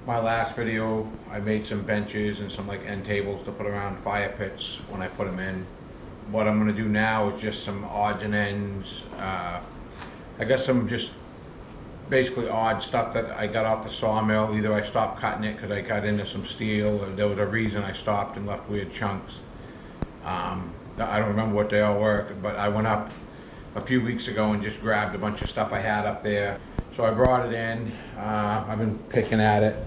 My last video, I made some benches and some like end tables to put around fire pits when I put them in. What I'm gonna do now is just some odds and ends. I got some just basically odd stuff that I got off the sawmill. Either I stopped cutting it because I got into some steel, or there was a reason I stopped and left weird chunks. I don't remember what they all were, but I went up a few weeks ago and just grabbed a bunch of stuff I had up there. So I brought it in. I've been picking at it.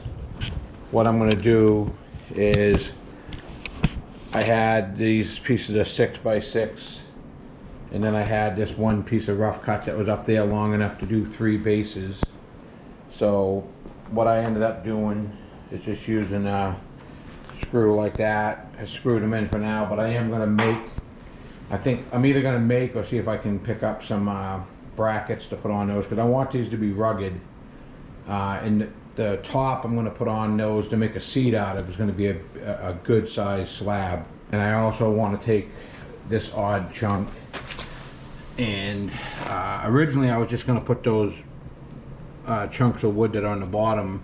What I'm gonna do is, I had these pieces of 6x6, and then I had this one piece of rough cut that was up there long enough to do 3 bases. So what I ended up doing is just using a screw like that. I screwed them in for now, but I am gonna make, I think I'm either gonna make or see if I can pick up some brackets to put on those, because I want these to be rugged. And the top I'm gonna put on those to make a seat out of is gonna be a good size slab. And I also want to take this odd chunk, and originally I was just gonna put those chunks of wood that are on the bottom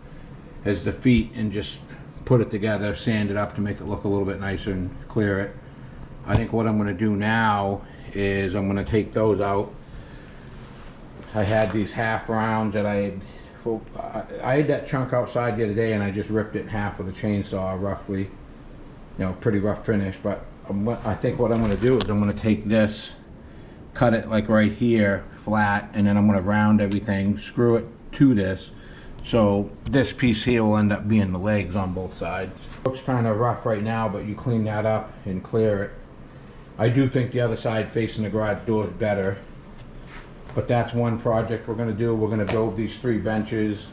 as the feet and just put it together, sand it up to make it look a little bit nicer and clear it. I think what I'm gonna do now is I'm gonna take those out. I had these half rounds that I had that chunk outside the other day, and I just ripped it in half with a chainsaw, roughly. You know, pretty rough finish. But I think what I'm gonna do is I'm gonna take this, cut it like right here, flat, and then I'm gonna round everything, screw it to this. So this piece here will end up being the legs on both sides. Looks kind of rough right now, but you clean that up and clear it. I do think the other side facing the garage door is better. But that's one project we're gonna do. We're gonna build these 3 benches.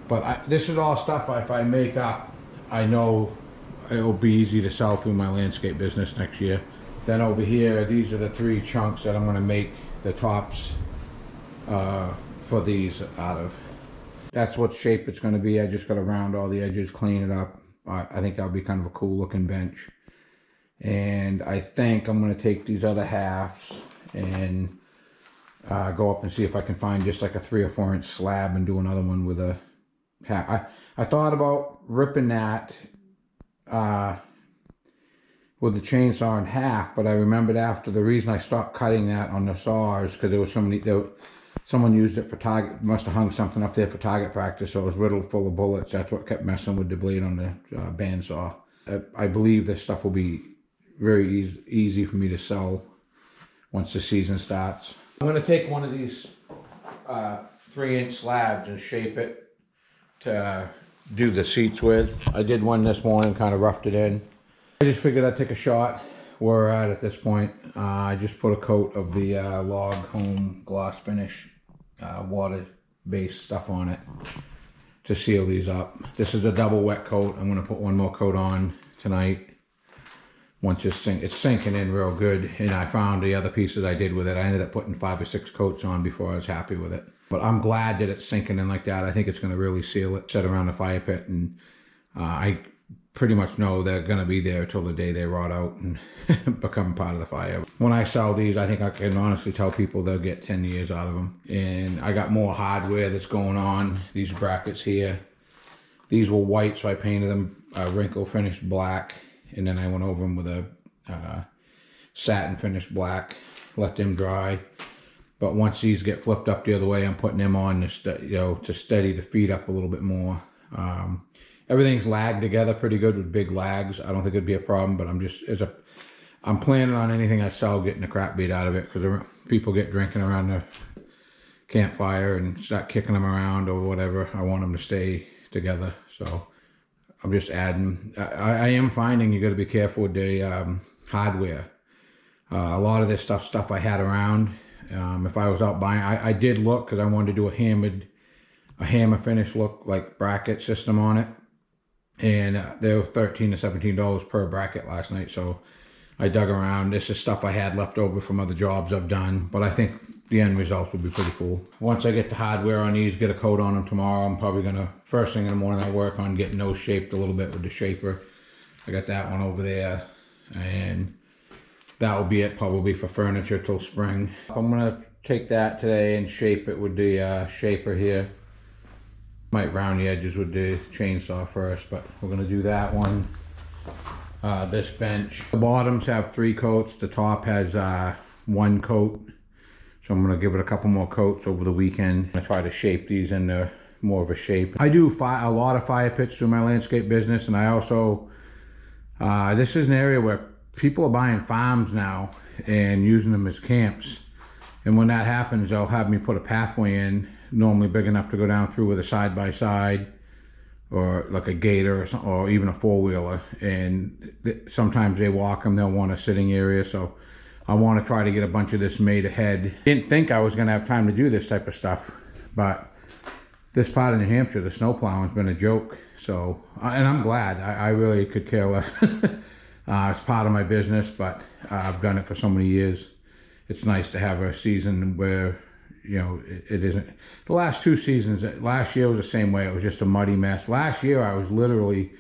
But this is all stuff if I make up, I know it'll be easy to sell through my landscape business next year. Then over here, these are the 3 chunks that I'm gonna make the tops for these out of. That's what shape it's gonna be. I just gotta round all the edges, clean it up. I think that'll be kind of a cool looking bench. And I think I'm gonna take these other halves and go up and see if I can find just like a 3 or 4 inch slab and do another one with a half. I thought about ripping that with the chainsaw in half, but I remembered after the reason I stopped cutting that on the saw is because there was someone used it for target, must have hung something up there for target practice, so it was riddled full of bullets. That's what kept messing with the blade on the bandsaw. I believe this stuff will be very easy for me to sell once the season starts. I'm gonna take one of these 3 inch slabs and shape it to do the seats with. I did one this morning, kind of roughed it in. I just figured I'd take a shot where we're at this point. I just put a coat of the log home gloss finish water-based stuff on it to seal these up. This is a double wet coat. I'm gonna put one more coat on tonight. Once it's sinking in real good, and I found the other pieces I did with it. I ended up putting 5 or 6 coats on before I was happy with it. But I'm glad that it's sinking in like that. I think it's going to really seal it, set around the fire pit, and I pretty much know they're going to be there till the day they rot out and become part of the fire. When I sell these, I think I can honestly tell people they'll get 10 years out of them. And I got more hardware that's going on. These brackets here, these were white, so I painted them wrinkle finished black. And then I went over them with a satin finished black, let them dry. But once these get flipped up the other way, I'm putting them on to steady the feet up a little bit more. Everything's lagged together pretty good with big lags. I don't think it'd be a problem, but I'm planning on anything I sell getting the crap beat out of it, because people get drinking around the campfire and start kicking them around or whatever. I want them to stay together, so I'm just adding. I am finding you got to be careful with the hardware. A lot of this stuff I had around. If I was out buying, I did look because I wanted to do a hammer finish look like bracket system on it, and they were $13 to $17 per bracket last night. So I dug around. This is stuff I had left over from other jobs I've done, but I think the end results will be pretty cool. Once I get the hardware on these, get a coat on them tomorrow, I'm probably gonna, first thing in the morning, I work on getting those shaped a little bit with the shaper. I got that one over there, and that will be it probably for furniture till spring. I'm gonna take that today and shape it with the shaper here. Might round the edges with the chainsaw first, but we're gonna do that one. This bench. The bottoms have 3 coats, the top has 1 coat. So I'm gonna give it a couple more coats over the weekend. I'm gonna try to shape these into more of a shape. I do a lot of fire pits through my landscape business, and I also, this is an area where people are buying farms now and using them as camps. And when that happens, they'll have me put a pathway in, normally big enough to go down through with a side-by-side or like a gator or even a 4-wheeler. And sometimes they walk them, they'll want a sitting area. So I want to try to get a bunch of this made ahead. Didn't think I was going to have time to do this type of stuff, but this part of New Hampshire, the snow plowing's been a joke. So, and I'm glad. I really could care less. It's part of my business, but I've done it for so many years. It's nice to have a season where, you know, it isn't. The last 2 seasons, last year was the same way. It was just a muddy mess. Last year I was literally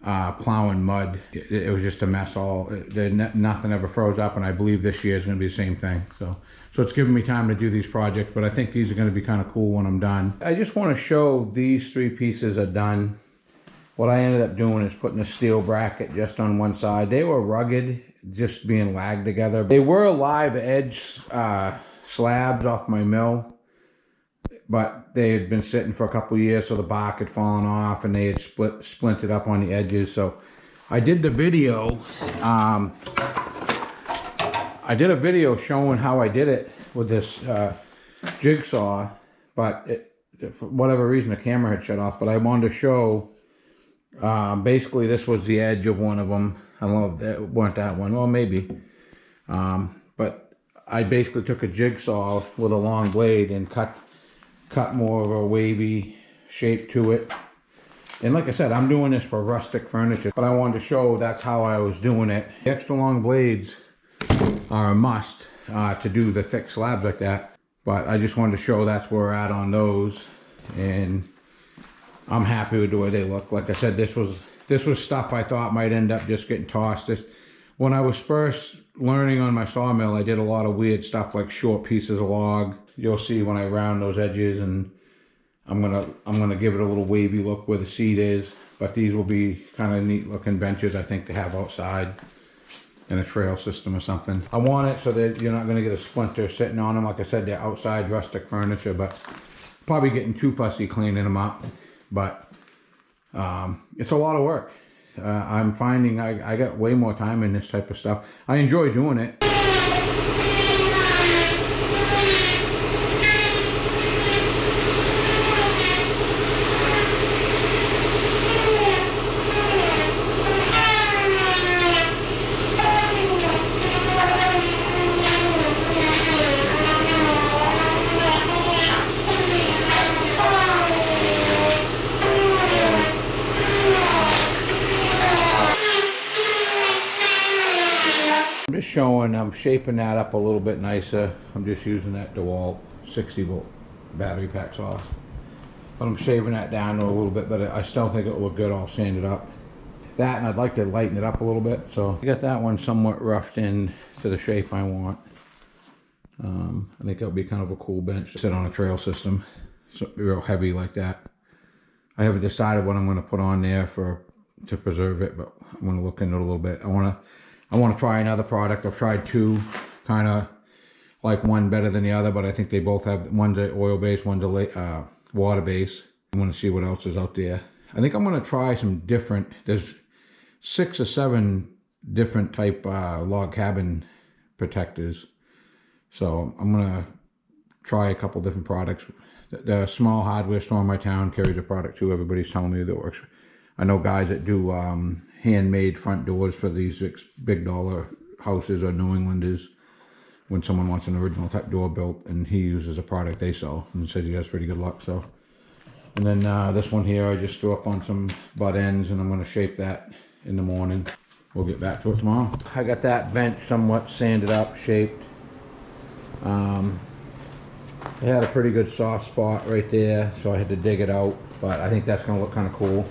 plowing mud. It was just a mess. Nothing ever froze up, and I believe this year is going to be the same thing. So it's giving me time to do these projects, but I think these are going to be kind of cool when I'm done. I just want to show these 3 pieces are done. What I ended up doing is putting a steel bracket just on one side. They were rugged, just being lagged together. They were live edge slabs off my mill, but they had been sitting for a couple years, so the bark had fallen off and they had splintered up on the edges. So I did the video. I did a video showing how I did it with this jigsaw, but for whatever reason the camera had shut off. But I wanted to show. Basically this was the edge of one of them. I don't know if that weren't that one, well maybe. But I basically took a jigsaw with a long blade and cut more of a wavy shape to it. And like I said, I'm doing this for rustic furniture, but I wanted to show that's how I was doing it. The extra long blades are a must to do the thick slabs like that, but I just wanted to show that's where we're at on those. And I'm happy with the way they look. Like I said, this was stuff I thought might end up just getting tossed. When I was first learning on my sawmill, I did a lot of weird stuff like short pieces of log. You'll see when I round those edges, and I'm gonna give it a little wavy look where the seat is. But these will be kind of neat looking benches, I think, to have outside in a trail system or something. I want it so that you're not gonna get a splinter sitting on them. Like I said, they're outside rustic furniture, but probably getting too fussy cleaning them up. But it's a lot of work. I'm finding I got way more time in this type of stuff. I enjoy doing it. I'm shaping that up a little bit nicer. I'm just using that DeWalt 60-volt battery pack saw. But I'm shaving that down a little bit, but I still think it'll look good all sanded up. That, and I'd like to lighten it up a little bit. So I got that one somewhat roughed in to the shape I want. I think it'll be kind of a cool bench to sit on a trail system. So real heavy like that. I haven't decided what I'm going to put on there to preserve it, but I'm going to look into it a little bit. I want to try another product. I've tried 2, kind of like one better than the other, but I think they both have, one's an oil base, one's a water base. I want to see what else is out there. I think I'm going to try some different, there's 6 or 7 different type log cabin protectors. So I'm going to try a couple different products. The small hardware store in my town carries a product too. Everybody's telling me that works. I know guys that do handmade front doors for these big dollar houses or New Englanders when someone wants an original type door built, and he uses a product they sell and says he has pretty good luck. So, and then this one here I just threw up on some butt ends, and I'm going to shape that in the morning. We'll get back to it tomorrow. I got that bench somewhat sanded up, shaped. It had a pretty good soft spot right there, so I had to dig it out, but I think that's going to look kind of cool.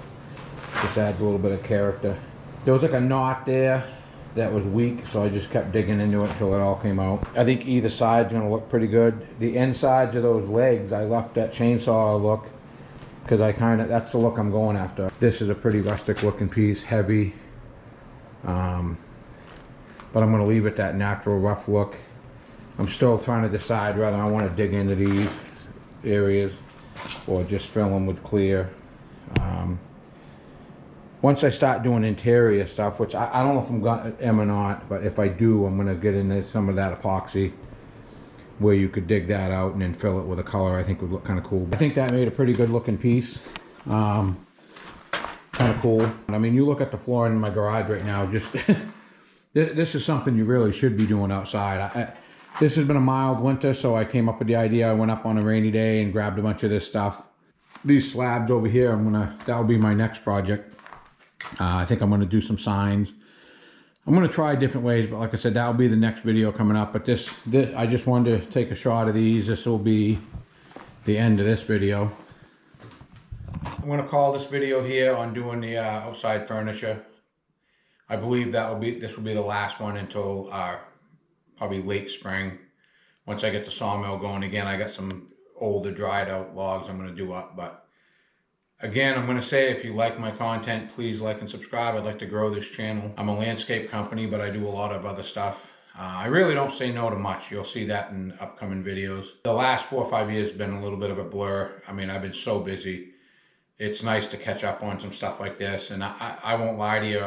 Just adds a little bit of character. There was like a knot there that was weak, so I just kept digging into it until it all came out. I think either side's gonna look pretty good. The insides of those legs, I left that chainsaw look. because that's the look I'm going after. This is a pretty rustic looking piece, heavy. But I'm going to leave it that natural rough look. I'm still trying to decide whether I want to dig into these areas or just fill them with clear. Once I start doing interior stuff, which I don't know if I'm going to or not, but if I do, I'm going to get into some of that epoxy where you could dig that out and then fill it with a color. I think would look kind of cool. I think that made a pretty good looking piece. Kind of cool. I mean, you look at the floor in my garage right now, just this is something you really should be doing outside. This has been a mild winter, so I came up with the idea. I went up on a rainy day and grabbed a bunch of this stuff. These slabs over here, that will be my next project. I think I'm gonna do some signs. I'm gonna try different ways, but like I said, that will be the next video coming up. But this I just wanted to take a shot of these. This will be the end of this video. I'm gonna call this video here on doing the outside furniture. I believe this will be the last one until probably late spring. Once I get the sawmill going again, I got some older dried out logs I'm gonna do up. But again, I'm going to say, if you like my content, please like and subscribe. I'd like to grow this channel. I'm a landscape company, but I do a lot of other stuff. I really don't say no to much. You'll see that in upcoming videos. The last 4 or 5 years have been a little bit of a blur. I mean, I've been so busy. It's nice to catch up on some stuff like this. And I won't lie to you.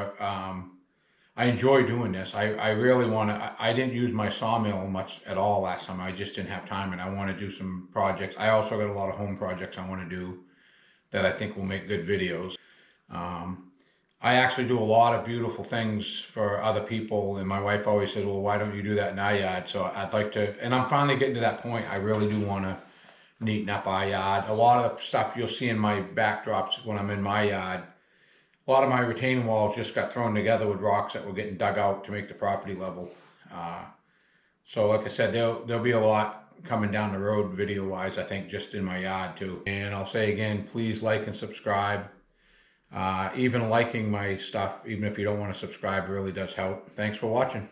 I enjoy doing this. I really want to. I didn't use my sawmill much at all last summer. I just didn't have time, and I want to do some projects. I also got a lot of home projects I want to do that I think will make good videos. I actually do a lot of beautiful things for other people, and my wife always says, well, why don't you do that in our yard? So I'd like to, and I'm finally getting to that point. I really do want to neaten up our yard. A lot of the stuff you'll see in my backdrops when I'm in my yard, a lot of my retaining walls just got thrown together with rocks that were getting dug out to make the property level. So like I said, there'll be a lot coming down the road video wise, I think, just in my yard too. And I'll say again, please like and subscribe. Even liking my stuff, even if you don't want to subscribe, really does help. Thanks for watching.